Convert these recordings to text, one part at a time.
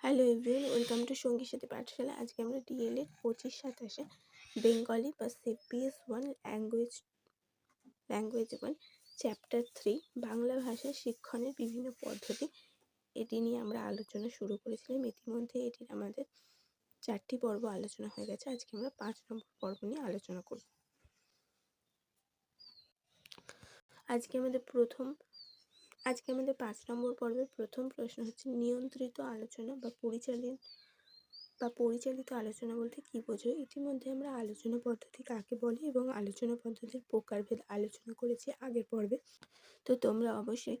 Hello everyone, welcome to সঙ্গীর সাথে পাঠশালা। আজকে আমরা ডিএলএড 25-27 বেঙ্গলি বা সিপিএস 1 ল্যাঙ্গুয়েজ 1 চ্যাপ্টার 3 বাংলা ভাষা শিক্ষণের বিভিন্ন পদ্ধতি, এটি নিয়ে আমরা আলোচনা শুরু করেছিলাম। ইতিমধ্যে এটির আমাদের 4টি পর্ব আলোচনা হয়ে গেছে। আজকে আমরা 5 নম্বর পর্ব নিয়ে আলোচনা করব। আজকে আমাদের 5 নম্বর পর্বের প্রথম প্রশ্ন হচ্ছে, নিয়ন্ত্রিত আলোচনা বা পরিচালিত আলোচনা বলতে কি বোঝো? ইতিমধ্যে আমরা আলোচনা পদ্ধতি কাকে বলে এবং আলোচনা পদ্ধতির প্রকারভেদ আলোচনা করেছি আগের পর্বে। তো তোমরা অবশ্যই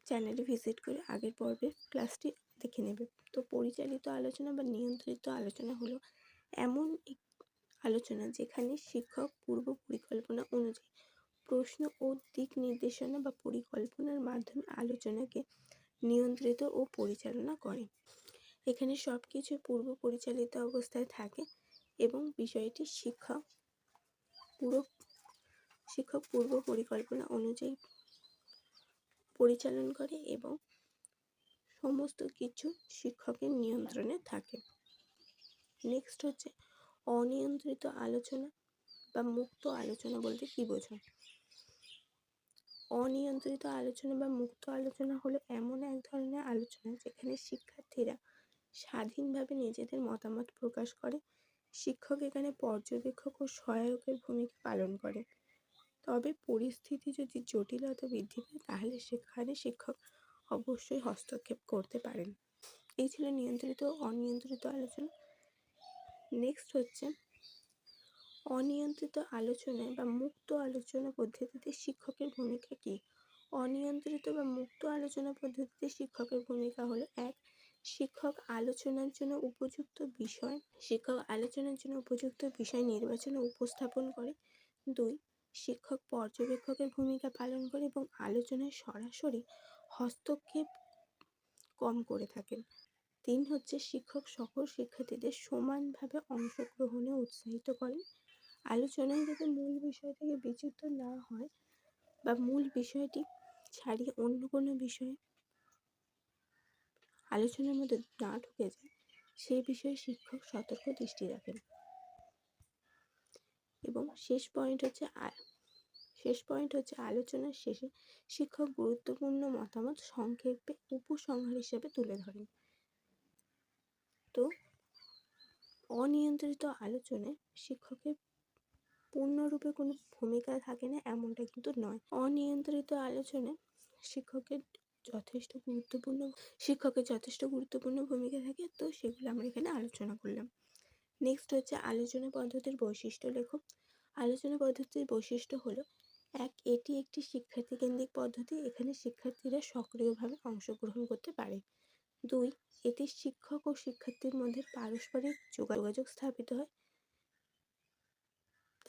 চ্যানেলে ভিজিট করে আগের পর্বের ক্লাসটি দেখে নেবে। তো পরিচালিত আলোচনা বা নিয়ন্ত্রিত আলোচনা হলো এমন এক আলোচনা যেখানে শিক্ষক পূর্ব পরিকল্পনা অনুযায়ী প্রশ্ন ও দিক নির্দেশনা বা পরিকল্পনার মাধ্যমে আলোচনাকে নিয়ন্ত্রিত ও পরিচালনা করে। এখানে সব কিছু পূর্ব পরিচালিত অবস্থায় থাকে এবং বিষয়টি শিক্ষক পূর্ব পরিকল্পনা অনুযায়ী পরিচালন করে এবং সমস্ত কিছু শিক্ষকের নিয়ন্ত্রণে থাকে। নেক্সট হচ্ছে, অনিয়ন্ত্রিত আলোচনা বা মুক্ত আলোচনা বলতে কি বোঝো? অনিয়ন্ত্রিত আলোচনা বা মুক্ত আলোচনা হলো এমন এক ধরনের আলোচনা যেখানে শিক্ষার্থীরা স্বাধীনভাবে নিজেদের মতামত প্রকাশ করে। শিক্ষক এখানে পর্যবেক্ষক ও সহায়কের ভূমিকা পালন করে। তবে পরিস্থিতি যদি জটিলতা বৃদ্ধি পায় তাহলে সেখানে শিক্ষক অবশ্যই হস্তক্ষেপ করতে পারেন। এই ছিল নিয়ন্ত্রিত ও অনিয়ন্ত্রিত আলোচনা। নেক্সট হচ্ছে, অনিয়ন্ত্রিত আলোচনায় বা মুক্ত আলোচনা পদ্ধতিতে শিক্ষকের ভূমিকা কি? অনিয়ন্ত্রিত বা মুক্ত আলোচনা পদ্ধতিতে শিক্ষকের ভূমিকা হলো: 1. শিক্ষক আলোচনার জন্য উপযুক্ত বিষয় নির্বাচন ও উপস্থাপন করে। 2. শিক্ষক পর্যবেক্ষকের ভূমিকা পালন করে এবং আলোচনায় সরাসরি হস্তক্ষেপ কম করে থাকেন। 3 হচ্ছে, শিক্ষক সকল শিক্ষার্থীদের সমানভাবে অংশগ্রহণে উৎসাহিত করেন। আলোচনায় যাতে মূল বিষয় থেকে বিচ্যুত না হয় বা মূল বিষয়টি ছাড়িয়ে অন্য কোনো বিষয়ে আলোচনার মধ্যে না ঢুকে যায় সেই বিষয়ে শিক্ষক সতর্ক দৃষ্টি রাখেন। এবং শেষ পয়েন্ট হচ্ছে আলোচনার শেষে শিক্ষক গুরুত্বপূর্ণ মতামত সংক্ষেপে উপসংহার হিসেবে তুলে ধরেন। তো অনিয়ন্ত্রিত আলোচনায় শিক্ষকের পূর্ণরূপে কোনো ভূমিকা থাকে না এমনটা কিন্তু নয়। অনিয়ন্ত্রিত আলোচনায় শিক্ষকের যথেষ্ট গুরুত্বপূর্ণ ভূমিকা থাকে। তো সেগুলো আমরা এখানে আলোচনা করলাম। নেক্সট হচ্ছে, আলোচনা পদ্ধতির বৈশিষ্ট্য লেখো। আলোচনা পদ্ধতির বৈশিষ্ট্য হলো: 1. এটি একটি শিক্ষার্থী কেন্দ্রিক পদ্ধতি, এখানে শিক্ষার্থীরা সক্রিয়ভাবে অংশগ্রহণ করতে পারে। 2. এতে শিক্ষক ও শিক্ষার্থীর মধ্যে পারস্পরিক যোগাযোগ স্থাপিত হয়,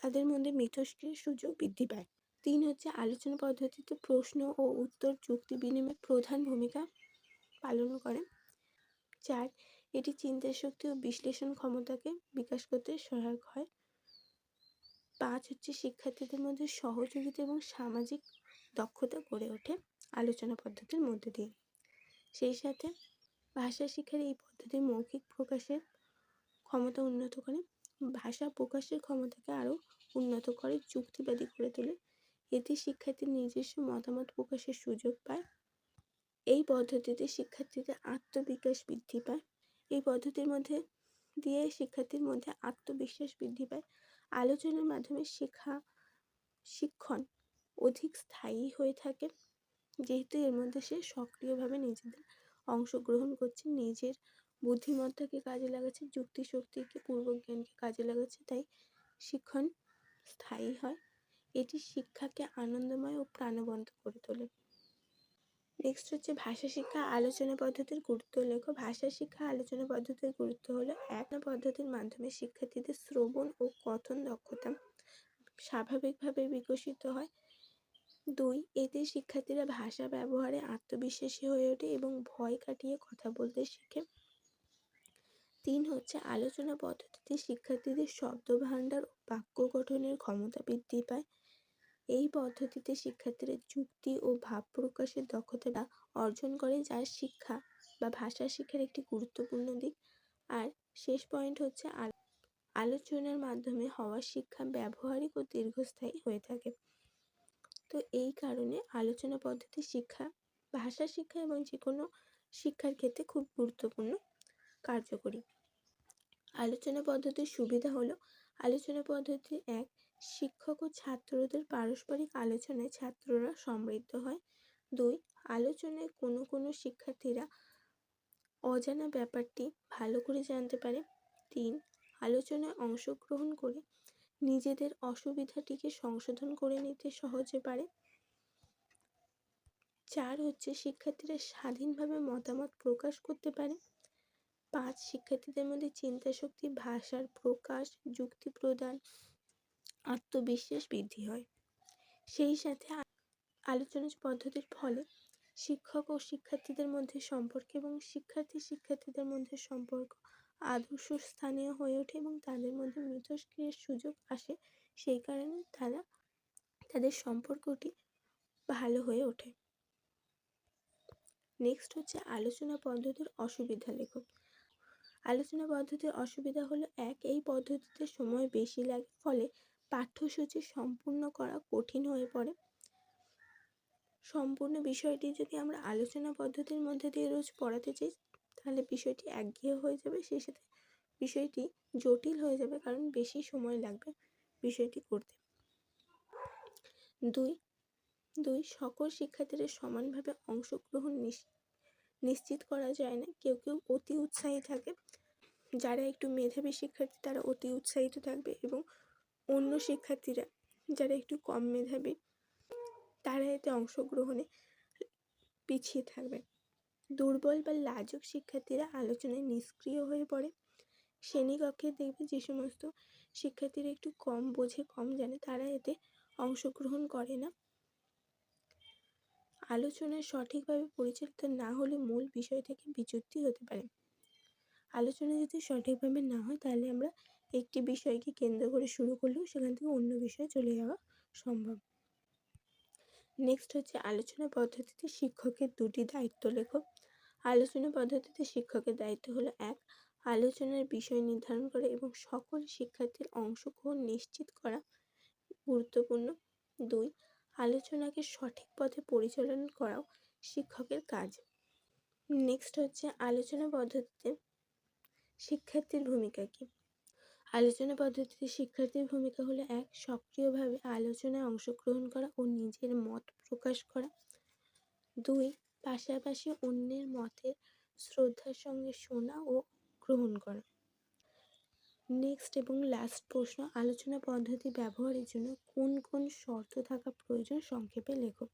তাদের মধ্যে মিথস্ক্রিয়ার সুযোগ বৃদ্ধি পায়। 3 হচ্ছে, আলোচনা পদ্ধতিতে প্রশ্ন ও উত্তর যুক্তি বিনিময়ে প্রধান ভূমিকা পালন করে। 4. এটি চিন্তাশক্তি ও বিশ্লেষণ ক্ষমতাকে বিকাশ করতে সহায়ক হয়। 5 হচ্ছে, শিক্ষার্থীদের মধ্যে সহযোগিতা এবং সামাজিক দক্ষতা গড়ে ওঠে আলোচনা পদ্ধতির মধ্যে দিয়ে। সেই সাথে ভাষা শিক্ষার এই পদ্ধতি মৌখিক প্রকাশের ক্ষমতা উন্নত করে, ভাষা প্রকাশের ক্ষমতাকে আরও উন্নত করে, যুক্তিবাদী করে তোলে। এতে শিক্ষার্থীর নিজস্ব মতামত প্রকাশের সুযোগ পায়। এই পদ্ধতিতে শিক্ষার্থীদের আত্মবিকাশ বৃদ্ধি পায়। এই পদ্ধতির মধ্যে দিয়ে শিক্ষার্থীর মধ্যে আত্মবিশ্বাস বৃদ্ধি পায়। আলোচনার মাধ্যমে শিক্ষণ অধিক স্থায়ী হয়ে থাকে, যেহেতু এর মধ্যে সে সক্রিয়ভাবে নিজেদের অংশগ্রহণ করছে, নিজের বুদ্ধিমত্তাকে কাজে লাগাচ্ছে, যুক্তি শক্তিকে পূর্বজ্ঞানকে কাজে লাগাচ্ছে, তাই শিক্ষণ স্থায়ী হয়। এটি শিক্ষাকে আনন্দময় ও প্রাণবন্ত করে তোলে। নেক্সট হচ্ছে, ভাষা শিক্ষা আলোচনা পদ্ধতির গুরুত্ব লেখো। ভাষা শিক্ষা আলোচনা পদ্ধতির গুরুত্ব হলো: 1. পদ্ধতির মাধ্যমে শিক্ষার্থীদের শ্রবণ ও কথন দক্ষতা স্বাভাবিকভাবে বিকশিত হয়। 2. এতে শিক্ষার্থীরা ভাষা ব্যবহারে আত্মবিশ্বাসী হয়ে ওঠে এবং ভয় কাটিয়ে কথা বলতে শেখে। 3 হচ্ছে, আলোচনা পদ্ধতিতে শিক্ষার্থীদের শব্দভাণ্ডার ও বাক্য গঠনের ক্ষমতা বৃদ্ধি পায়। এই পদ্ধতিতে শিক্ষার্থীরা যুক্তি ও ভাব প্রকাশের দক্ষতা অর্জন করে, যার শিক্ষা বা ভাষা শিক্ষার একটি গুরুত্বপূর্ণ দিক। আর শেষ পয়েন্ট হচ্ছে আলোচনার মাধ্যমে হওয়া শিক্ষা ব্যবহারিক ও দীর্ঘস্থায়ী হয়ে থাকে। তো এই কারণে আলোচনা পদ্ধতি শিক্ষা, ভাষা শিক্ষা এবং যে কোনো শিক্ষার ক্ষেত্রে খুব গুরুত্বপূর্ণ, কার্যকরী। আলোচনা পদ্ধতির সুবিধা হলো, আলোচনা পদ্ধতি এক, শিক্ষক ও ছাত্রদের পারস্পরিক আলোচনায় ছাত্ররা সমৃদ্ধ হয়। 2, আলোচনায় কোনো শিক্ষার্থীরা অজানা ব্যাপারটি ভালো করে জানতে পারে। 3, আলোচনায় অংশগ্রহণ করে নিজেদের অসুবিধাটিকে সংশোধন করে নিতে সহজে পারে। 4 হচ্ছে শিক্ষার্থীরা স্বাধীনভাবে মতামত প্রকাশ করতে পারে। 5, শিক্ষার্থীদের মধ্যে চিন্তা শক্তি, ভাষার প্রকাশ, যুক্তি প্রদান, আত্মবিশ্বাস বৃদ্ধি হয়। সেই সাথে আলোচনা পদ্ধতির ফলে শিক্ষক ও শিক্ষার্থীদের মধ্যে সম্পর্ক এবং শিক্ষার্থীদের মধ্যে সম্পর্ক আদর্শ স্থানীয় হয়ে ওঠে এবং তাদের মধ্যে মিথস্ক্রিয়ার সুযোগ আসে। সেই কারণে তাদের সম্পর্কটি ভালো হয়ে ওঠে। নেক্সট হচ্ছে আলোচনা পদ্ধতির অসুবিধা লেখো। আলোচনা পদ্ধতির অসুবিধা হলো, 1, এই পদ্ধতিতে সময় বেশি লাগে, ফলে পাঠ্যসূচি সম্পূর্ণ করা কঠিন হয়ে পড়ে। সম্পূর্ণ বিষয়টি যদি আমরা আলোচনা পদ্ধতির মধ্যে দিয়ে রোজ পড়াতে চাই তাহলে বিষয়টি একঘেয়ে হয়ে যাবে, সেই সাথে বিষয়টি জটিল হয়ে যাবে, কারণ বেশি সময় লাগবে বিষয়টি করতে। 2, সকল শিক্ষার্থীদের সমানভাবে অংশগ্রহণ নিশ্চিত করা যায় না। কেউ অতি উৎসাহী থাকে, যারা একটু মেধাবী শিক্ষার্থী তারা অতি উৎসাহিত থাকবে এবং অন্য শিক্ষার্থীরা যারা একটু কম মেধাবী তারা এতে অংশগ্রহণে পিছিয়ে থাকবে। দুর্বল বা লাজুক শিক্ষার্থীরা আলোচনায় নিষ্ক্রিয় হয়ে পড়ে। শ্রেণীকক্ষে দেখবে যে সমস্ত শিক্ষার্থীরা একটু কম বোঝে, কম জানে, তারা এতে অংশগ্রহণ করে না। আলোচনা সঠিকভাবে পরিচালিত না হলে মূল বিষয় থেকে বিচ্যুতি হতে পারে। আলোচনা যদি সঠিকভাবে না হয় তাহলে আমরা একটি বিষয়কে কেন্দ্র করে শুরু করলেও সেখান থেকে অন্য বিষয়ে চলে যাওয়া সম্ভব। নেক্সট হচ্ছে আলোচনা পদ্ধতিতে শিক্ষকের 2টি দায়িত্ব লেখো। আলোচনা পদ্ধতিতে শিক্ষকের দায়িত্ব হলো, 1, আলোচনার বিষয় নির্ধারণ করা এবং সকল শিক্ষার্থীর অংশগ্রহণ নিশ্চিত করা গুরুত্বপূর্ণ। 2, আলোচনাকে সঠিক পথে পরিচালনা করাও শিক্ষকের কাজ। নেক্সট হচ্ছে আলোচনা পদ্ধতিতে শিক্ষার্থীর ভূমিকা কি। আলোচনা পদ্ধতিতে শিক্ষার্থীর ভূমিকা হলো, 1, সক্রিয়ভাবে আলোচনায় অংশগ্রহণ করা ও নিজের মত প্রকাশ করা। 2, পাশাপাশি অন্যের মতের শ্রদ্ধার সঙ্গে শোনা ও গ্রহণ করা। নেক্সট এবং লাস্ট প্রশ্ন, আলোচনা পদ্ধতি ব্যবহারের জন্য কোন শর্ত থাকা প্রয়োজন সংক্ষেপে লেখো।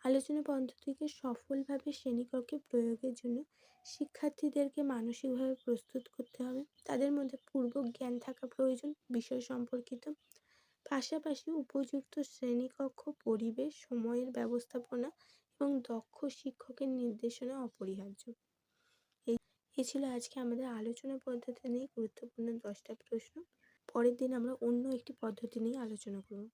আলোচনা পদ্ধতিকে সফলভাবে শ্রেণীকক্ষে প্রয়োগের জন্য শিক্ষার্থীদেরকে মানসিকভাবে প্রস্তুত করতে হবে। তাদের মধ্যে পূর্ব জ্ঞান থাকা প্রয়োজন বিষয় সম্পর্কিত। পাশাপাশি উপযুক্ত শ্রেণীকক্ষ পরিবেশ, সময়ের ব্যবস্থাপনা এবং দক্ষ শিক্ষকের নির্দেশনা অপরিহার্য। এই ছিল আজকে আমাদের আলোচনা পদ্ধতি নিয়ে গুরুত্বপূর্ণ 10টা প্রশ্ন। পরের দিন আমরা অন্য একটি পদ্ধতি নিয়ে আলোচনা করব।